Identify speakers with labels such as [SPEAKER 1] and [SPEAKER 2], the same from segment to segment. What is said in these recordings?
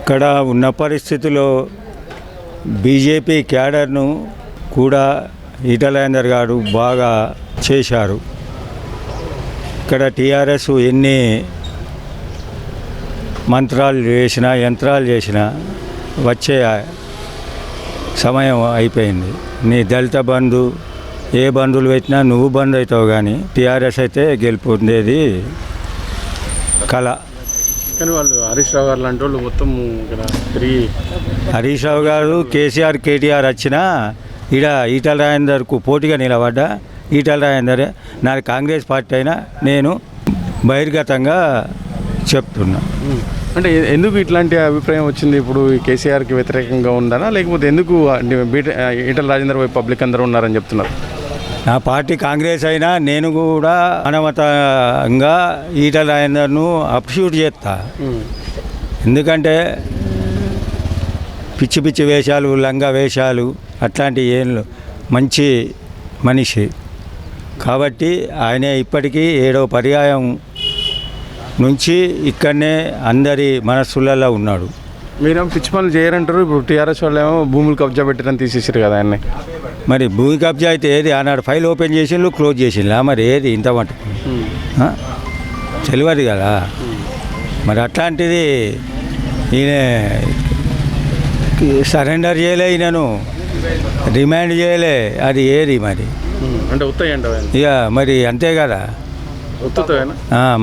[SPEAKER 1] ఇక్కడ ఉన్న పరిస్థితిలో బీజేపీ క్యాడర్ను కూడా ఈటల రాజేందర్ గారు బాగా చేశారు. ఇక్కడ టీఆర్ఎస్ ఎన్ని మంత్రాలు చేసినా యంత్రాలు చేసినా వచ్చే సమయం అయిపోయింది. నీ దళిత బంధు ఏ బంధువులు పెట్టినా నువ్వు బంద్ అవుతావు, కానీ టీఆర్ఎస్ అయితే గెలుపొందేది కళ.
[SPEAKER 2] కానీ వాళ్ళు హరీష్ రావు గారు లాంటి వాళ్ళు మొత్తం తిరిగి
[SPEAKER 1] హరీష్ రావు గారు కేసీఆర్ కేటీఆర్ వచ్చినా ఈటల రాజేందర్కు పోటీగా నిలబడ్డా ఈటల రాజేందరే. నాది కాంగ్రెస్ పార్టీ అయినా నేను బహిర్గతంగా చెప్తున్నా.
[SPEAKER 2] అంటే ఎందుకు ఇట్లాంటి అభిప్రాయం వచ్చింది? ఇప్పుడు కేసీఆర్కి వ్యతిరేకంగా ఉందనా, లేకపోతే ఎందుకు ఈటల రాజేందర్ వైపు పబ్లిక్ అందరూ ఉన్నారని చెప్తున్నారు?
[SPEAKER 1] నా పార్టీ కాంగ్రెస్ అయినా నేను కూడా మానవతంగా ఈటల రాజేందర్ను అప్రిషియేట్ చేస్తా. ఎందుకంటే పిచ్చి పిచ్చి వేషాలు, లంగా వేషాలు అట్లాంటి ఏం మంచి మనిషి కాబట్టి ఆయన ఇప్పటికీ 7వ పర్యాయం నుంచి ఇక్కడనే అందరి మనస్సులలో ఉన్నాడు.
[SPEAKER 2] మీరేమో పిచ్చి పనులు చేయరంటారు. ఇప్పుడు టీఆర్ఎస్ వాళ్ళు ఏమో భూములు కబ్జా పెట్టిరని తీసేసారు కదా ఆయన్ని.
[SPEAKER 1] మరి భూమి కబ్జా అయితే ఏది ఆనాడు ఫైల్ ఓపెన్ చేసిండ్రు, క్లోజ్ చేసిండ్రు. మరి ఏది ఇంత మటుకు తెలియదు కదా. మరి అట్లాంటిది ఈయన సరెండర్ చేయలే, ఈయనను రిమాండ్ చేయలే. అది ఏది మరి
[SPEAKER 2] అంటే ఉత్తయ్యండి
[SPEAKER 1] ఇక మరి అంతే కదా.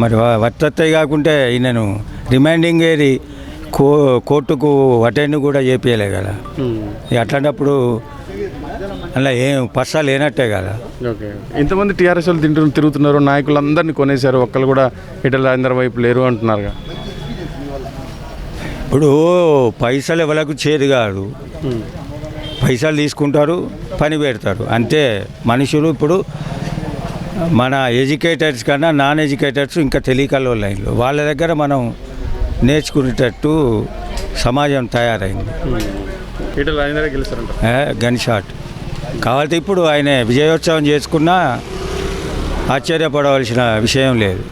[SPEAKER 1] మరి వత్తయి కాకుంటే ఈయనను రిమాండింగ్ ఏది కోర్టుకు అటెండ్ కూడా చేపియలే కదా. అట్లాంటప్పుడు అలా ఏం పర్సా లేనట్టే కదా.
[SPEAKER 2] ఓకే, ఇంతమంది టీఆర్ఎస్ వాళ్ళు తిరుగుతున్నారు, నాయకులందరినీ కొనేశారు, ఒక్కళ్ళు కూడా ఈటల రాజేందర్ వైపు లేరు అంటున్నారు.
[SPEAKER 1] ఇప్పుడు పైసలు ఎవరికి చేదు కాదు. పైసలు తీసుకుంటారు, పని పెడతారు అంతే. మనుషులు ఇప్పుడు మన ఎడ్యుకేటర్స్ కన్నా నాన్ ఎడ్యుకేటర్స్ ఇంకా తెలియకల లైన్లో వాళ్ళ దగ్గర మనం నేర్చుకునేటట్టు సమాజం తయారైంది.
[SPEAKER 2] ఈటల రాజేందర్ గెలుస్తారంట
[SPEAKER 1] గన్ షాట్. కాబట్టి ఇప్పుడు ఆయన విజయోత్సవం చేసుకున్నా ఆశ్చర్యపడవలసిన విషయం లేదు.